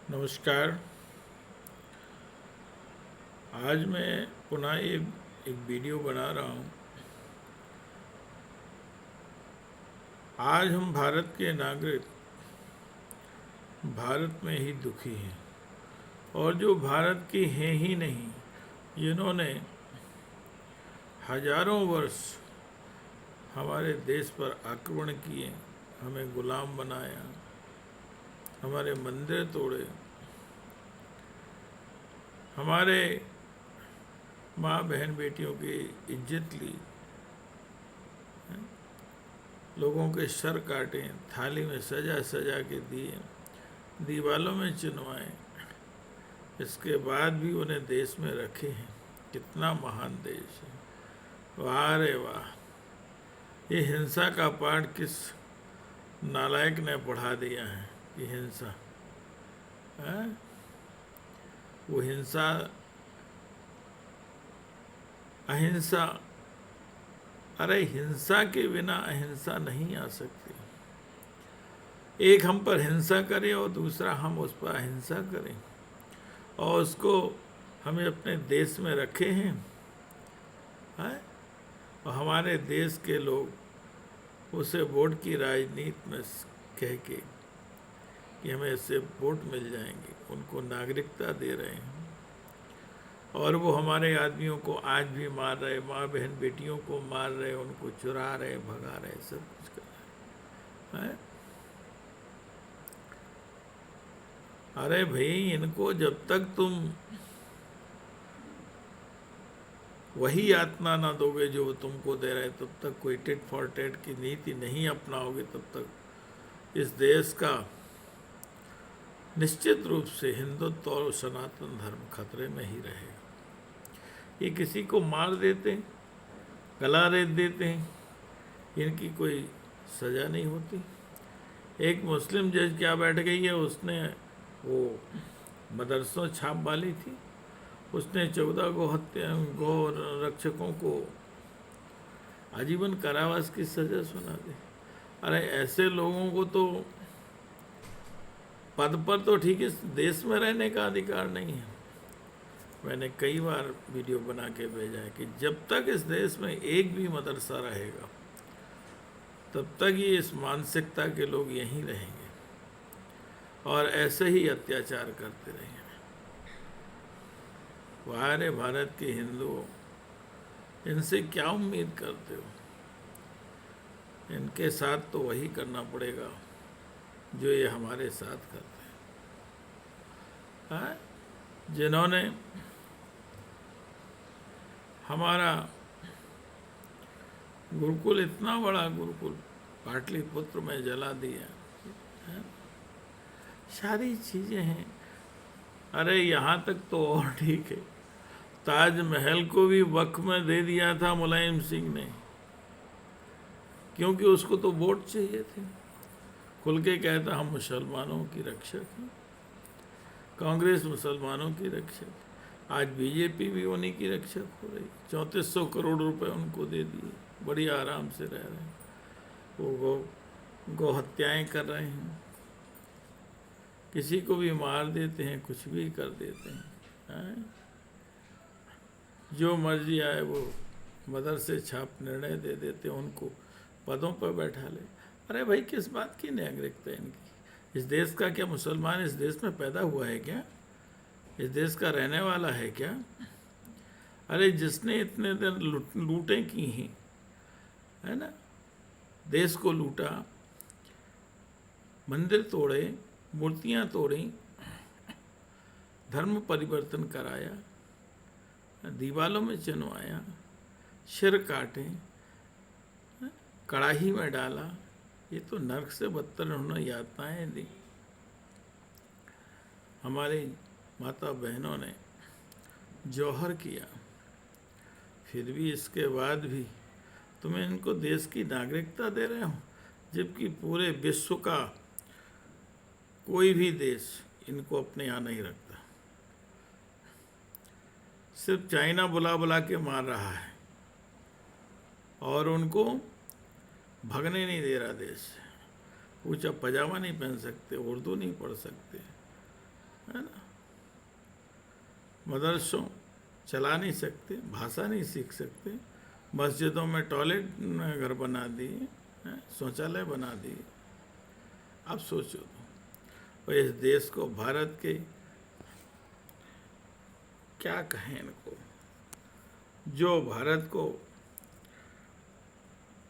नमस्कार। आज मैं पुनः एक वीडियो बना रहा हूँ। आज हम भारत के नागरिक भारत में ही दुखी हैं, और जो भारत की हैं ही नहीं, जिन्होंने हजारों वर्ष हमारे देश पर आक्रमण किए, हमें गुलाम बनाया, हमारे मंदिर तोड़े, हमारे माँ बहन बेटियों की इज्जत ली, लोगों के सर काटे, थाली में सजा सजा के दिए, दीवालों में चिनवाए, इसके बाद भी उन्हें देश में रखे हैं। कितना महान देश है। वाह रे वाह। ये हिंसा का पाठ किस नालायक ने पढ़ा दिया है कि हिंसा है? वो हिंसा, अहिंसा, अरे हिंसा के बिना अहिंसा नहीं आ सकती। एक हम पर हिंसा करे और दूसरा हम उस पर अहिंसा करें, और उसको हमें अपने देश में रखे हैं, और हमारे देश के लोग उसे वोट की राजनीति में कह के कि हमें इससे वोट मिल जाएंगे, उनको नागरिकता दे रहे हैं, और वो हमारे आदमियों को आज भी मार रहे, माँ बहन बेटियों को मार रहे, उनको चुरा रहे, भगा रहे, सब कुछ कर रहे हैं। अरे भाई, इनको जब तक तुम वही यातना ना दोगे जो वो तुमको दे रहे, तब तक कोई टिट फॉर टेट की नीति नहीं अपनाओगे, तब तक इस देश का निश्चित रूप से हिंदुत्व और सनातन धर्म खतरे में ही रहेगा। ये किसी को मार देते हैं, गला रेत देते हैं, इनकी कोई सज़ा नहीं होती। एक मुस्लिम जज क्या बैठ गई है, उसने वो मदरसों छाप वाली थी, उसने 14 गो रक्षकों को आजीवन कारावास की सज़ा सुना दी। अरे ऐसे लोगों को तो पद पर तो ठीक है, देश में रहने का अधिकार नहीं है। मैंने कई बार वीडियो बना के भेजा है कि जब तक इस देश में एक भी मदरसा रहेगा, तब तक ये इस मानसिकता के लोग यहीं रहेंगे और ऐसे ही अत्याचार करते रहेंगे। हमारे भारत के हिंदुओं, इनसे क्या उम्मीद करते हो? इनके साथ तो वही करना पड़ेगा जो ये हमारे साथ करते हैं, जिन्होंने हमारा गुरुकुल, इतना बड़ा गुरुकुल पाटलिपुत्र में जला दिया है। सारी चीज़ें हैं। अरे यहाँ तक तो और ठीक है, ताजमहल को भी वक्फ में दे दिया था मुलायम सिंह ने, क्योंकि उसको तो वोट चाहिए थे। खुल के कहता हम मुसलमानों की रक्षक हैं, कांग्रेस मुसलमानों की रक्षक, आज बीजेपी भी उन्हीं की रक्षक हो रही। 3400 करोड़ रुपए उनको दे दिए, बड़ी आराम से रह रहे हैं। वो गौ हत्याएँ कर रहे हैं, किसी को भी मार देते हैं, कुछ भी कर देते हैं। जो मर्जी आए वो मदरसे छाप निर्णय दे देते हैं, उनको पदों पर बैठा ले। अरे भाई, किस बात की नागरिकता है इनकी? इस देश का क्या मुसलमान इस देश में पैदा हुआ है क्या? इस देश का रहने वाला है क्या? अरे जिसने इतने दिन लूटें की हैं, है ना, देश को लूटा, मंदिर तोड़े, मूर्तियाँ तोड़ी, धर्म परिवर्तन कराया, दीवालों में चिनवाया, सिर काटे, कड़ाही में डाला, ये तो नर्क से बदतर उन्होंने यातनाएं दी। हमारी माता बहनों ने जौहर किया, फिर भी इसके बाद भी तुम्हें इनको देश की नागरिकता दे रहे हो, जबकि पूरे विश्व का कोई भी देश इनको अपने यहाँ नहीं रखता। सिर्फ चाइना बुला बुला के मार रहा है और उनको भगने नहीं दे रहा देश से। ऊंचा पजामा नहीं पहन सकते, उर्दू नहीं पढ़ सकते, है ना। मदरसों चला नहीं सकते, भाषा नहीं सीख सकते, मस्जिदों में टॉयलेट घर बना दिए, शौचालय बना दिए। अब सोचो तो इस देश को, भारत के, क्या कहें इनको, जो भारत को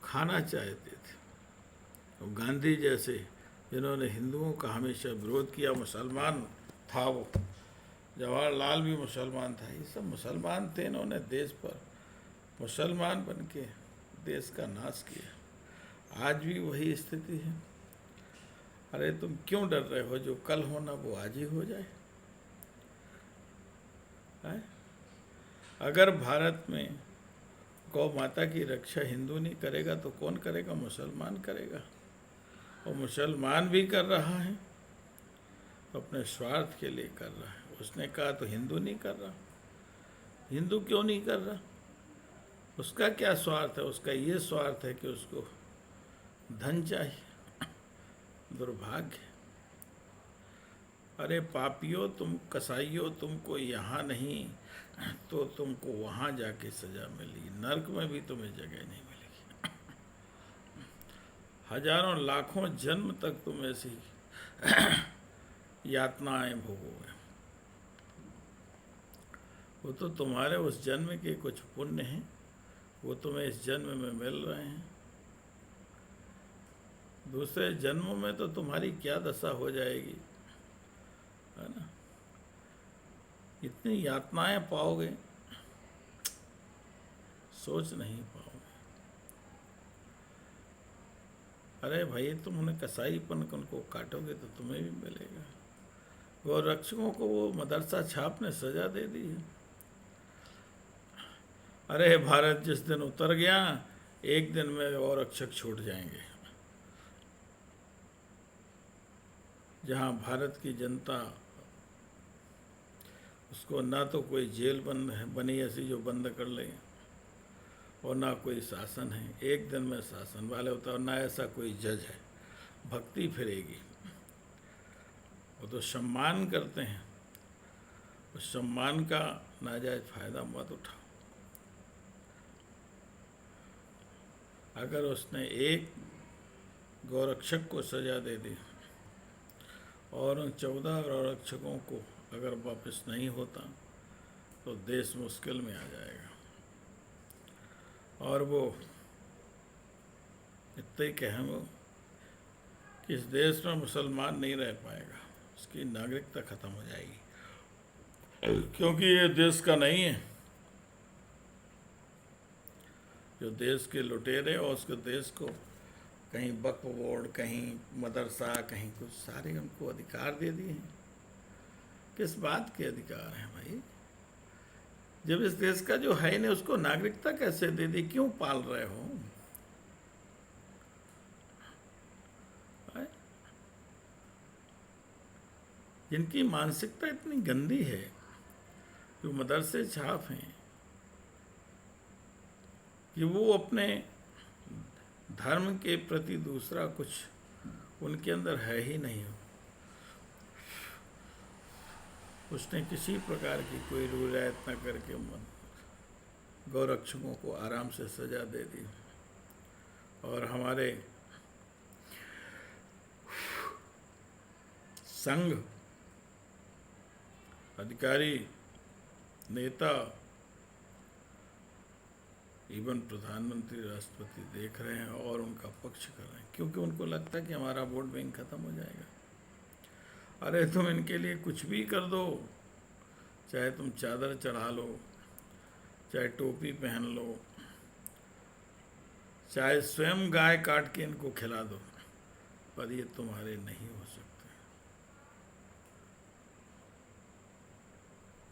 खाना चाहते थे, और गांधी जैसे जिन्होंने हिंदुओं का हमेशा विरोध किया, मुसलमान था वो, जवाहरलाल भी मुसलमान था, ये सब मुसलमान थे, इन्होंने देश पर मुसलमान बन के देश का नाश किया। आज भी वही स्थिति है। अरे तुम क्यों डर रहे हो? जो कल होना वो आज ही हो जाए, है? अगर भारत में गौ माता की रक्षा हिंदू नहीं करेगा तो कौन करेगा? मुसलमान करेगा। और मुसलमान भी कर रहा है तो अपने स्वार्थ के लिए कर रहा है। उसने कहा तो हिंदू नहीं कर रहा। हिंदू क्यों नहीं कर रहा? उसका क्या स्वार्थ है? उसका ये स्वार्थ है कि उसको धन चाहिए। दुर्भाग्य। अरे पापियों, तुम कसाईयों, तुमको यहाँ नहीं तो तुमको वहाँ जाके सजा मिली, नर्क में भी तुम्हें जगह नहीं मिलेगी। हजारों लाखों जन्म तक तुम ऐसी यातनाएं भोगोगे। वो तो तुम्हारे उस जन्म के कुछ पुण्य हैं, वो तुम्हें इस जन्म में मिल रहे हैं। दूसरे जन्मों में तो तुम्हारी क्या दशा हो जाएगी, है ना। इतनी यातनाएं पाओगे, सोच नहीं पाओगे। अरे भाई, तुम उन्हें कसाईपन को काटोगे तो तुम्हें भी मिलेगा। गौरक्षकों को वो मदरसा छाप ने सजा दे दी है। अरे भारत जिस दिन उतर गया, एक दिन में गौरक्षक छूट जाएंगे। जहाँ भारत की जनता, उसको ना तो कोई जेल बनी ऐसी जो बंद कर ले, और ना कोई शासन है, एक दिन में शासन वाले होता है, और ना ऐसा कोई जज है। भक्ति फिरेगी। वो तो सम्मान करते हैं, उस सम्मान का नाजायज फायदा मत उठाओ। अगर उसने एक गौरक्षक को सजा दे दी और उन 14 गौरक्षकों को अगर वापस नहीं होता तो देश मुश्किल में आ जाएगा। और वो इतना ही कहें वो कि इस देश में मुसलमान नहीं रह पाएगा, उसकी नागरिकता खत्म हो जाएगी, क्योंकि ये देश का नहीं है। जो देश के लुटेरे और उसके देश को कहीं वक्फ बोर्ड, कहीं मदरसा, कहीं कुछ, सारे उनको अधिकार दे दिए हैं। किस बात के अधिकार हैं भाई? जब इस देश का जो है नहीं उसको नागरिकता कैसे दे दी? क्यों पाल रहे हो? जिनकी मानसिकता इतनी गंदी है, जो मदरसे छाप हैं, कि वो अपने धर्म के प्रति दूसरा कुछ उनके अंदर है ही नहीं। उसने किसी प्रकार की कोई रियायत न करके गौरक्षकों को आराम से सजा दे दी। और हमारे संघ, अधिकारी, नेता, इवन प्रधानमंत्री, राष्ट्रपति देख रहे हैं और उनका पक्ष कर रहे हैं, क्योंकि उनको लगता है कि हमारा वोट बैंक खत्म हो जाएगा। अरे तुम इनके लिए कुछ भी कर दो, चाहे तुम चादर चढ़ा लो, चाहे टोपी पहन लो, चाहे स्वयं गाय काट के इनको खिला दो, पर ये तुम्हारे नहीं हो सकते।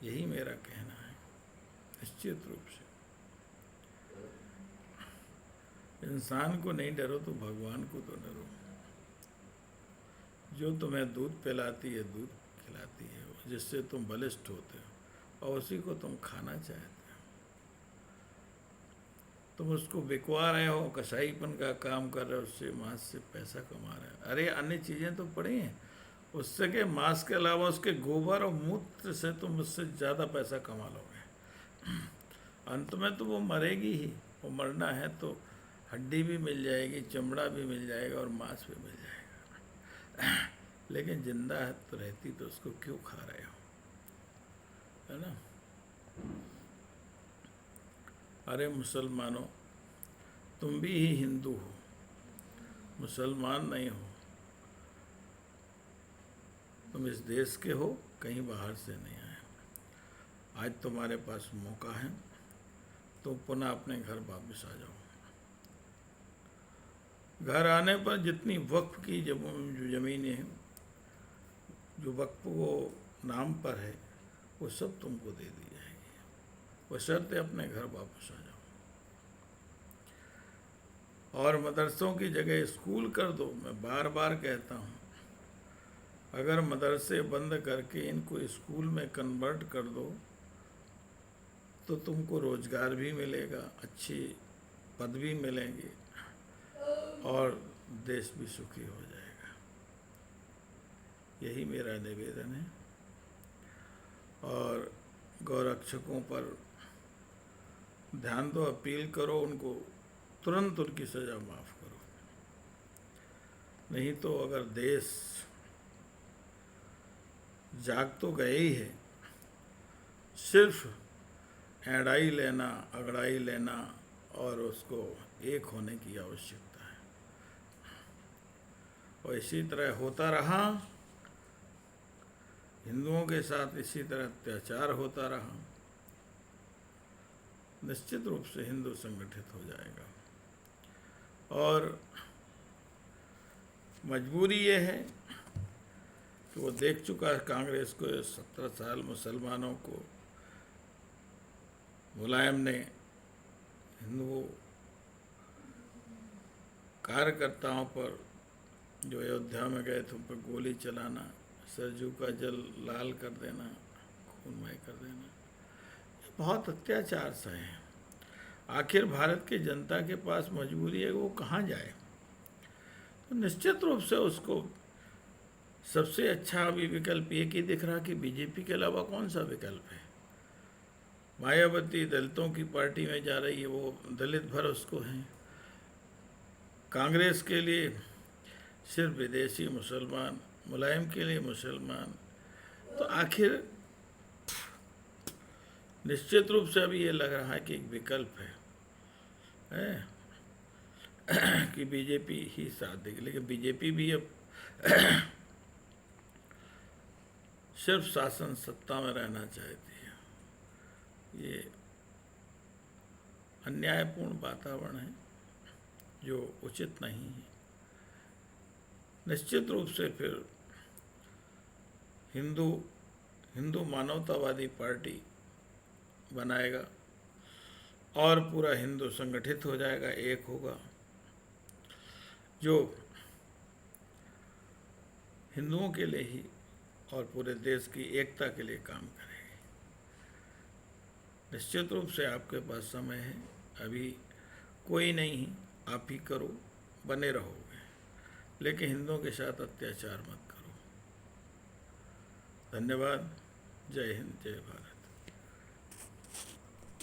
यही मेरा कहना है, निश्चित रूप से। इंसान को नहीं डरो तो भगवान को तो डरो। जो तुम्हें दूध पिलाती है, दूध खिलाती है, जिससे तुम बलिष्ठ होते हो, और उसी को तुम खाना चाहते हो। तुम उसको बिकवा रहे हो, कसाईपन का काम कर रहे हो, उससे मांस से पैसा कमा रहे हो। अरे अन्य चीज़ें तो पड़ी हैं, उससे के मांस के अलावा उसके गोबर और मूत्र से तुम उससे ज़्यादा पैसा कमा लोगे। अंत में तो वो मरेगी ही, वो मरना है तो हड्डी भी मिल जाएगी, चमड़ा भी मिल जाएगा और मांस भी मिल जाएगा। लेकिन जिंदा है तो रहती तो उसको क्यों खा रहे हो, है ना। अरे मुसलमानों, तुम भी ही हिंदू हो, मुसलमान नहीं हो। तुम इस देश के हो, कहीं बाहर से नहीं आए। आज तुम्हारे पास मौका है, तो पुनः अपने घर वापस आ जाओ। घर आने पर जितनी वक्फ की जो ज़मीनें हैं, जो वक्फ वो नाम पर है, वो सब तुमको दे दी जाएगी, बशर्ते अपने घर वापस आ जाओ। और मदरसों की जगह स्कूल कर दो। मैं बार बार कहता हूँ, अगर मदरसे बंद करके इनको स्कूल में कन्वर्ट कर दो तो तुमको रोज़गार भी मिलेगा, अच्छी पद भी मिलेंगे और देश भी सुखी हो जाएगा। यही मेरा निवेदन है। और गौरक्षकों पर ध्यान दो, अपील करो उनको, तुरंत उनकी सज़ा माफ़ करो। नहीं तो अगर देश जाग तो गए ही है, सिर्फ एड़ाई लेना, अगड़ाई लेना और उसको एक होने की आवश्यकता है। और इसी तरह होता रहा, हिंदुओं के साथ इसी तरह अत्याचार होता रहा, निश्चित रूप से हिंदू संगठित हो जाएगा। और मजबूरी ये है कि वो देख चुका है कांग्रेस को, 17 साल मुसलमानों को मुलायम ने हिंदुओं कार्यकर्ताओं पर जो अयोध्या में गए थे उन पर गोली चलाना, सरजू का जल लाल कर देना, खूनमय कर देना, ये बहुत अत्याचार सा है। आखिर भारत की जनता के पास मजबूरी है, वो कहाँ जाए। तो निश्चित रूप से उसको सबसे अच्छा अभी विकल्प एक ही दिख रहा कि बीजेपी के अलावा कौन सा विकल्प है। मायावती दलितों की पार्टी में जा रही है, वो दलित भर उसको हैं। कांग्रेस के लिए सिर्फ विदेशी मुसलमान, मुलायम के लिए मुसलमान। तो आखिर निश्चित रूप से अभी ये लग रहा है कि एक विकल्प है कि बीजेपी ही साथ देगी। लेकिन बीजेपी भी अब सिर्फ शासन सत्ता में रहना चाहती है। ये अन्यायपूर्ण वातावरण है जो उचित नहीं है। निश्चित रूप से फिर हिंदू मानवतावादी पार्टी बनाएगा और पूरा हिंदू संगठित हो जाएगा, एक होगा, जो हिंदुओं के लिए ही और पूरे देश की एकता के लिए काम करेगी। निश्चित रूप से आपके पास समय है, अभी कोई नहीं, आप ही करो, बने रहोगे, लेकिन हिंदुओं के साथ अत्याचार मत करो। धन्यवाद। जय हिंद, जय भारत।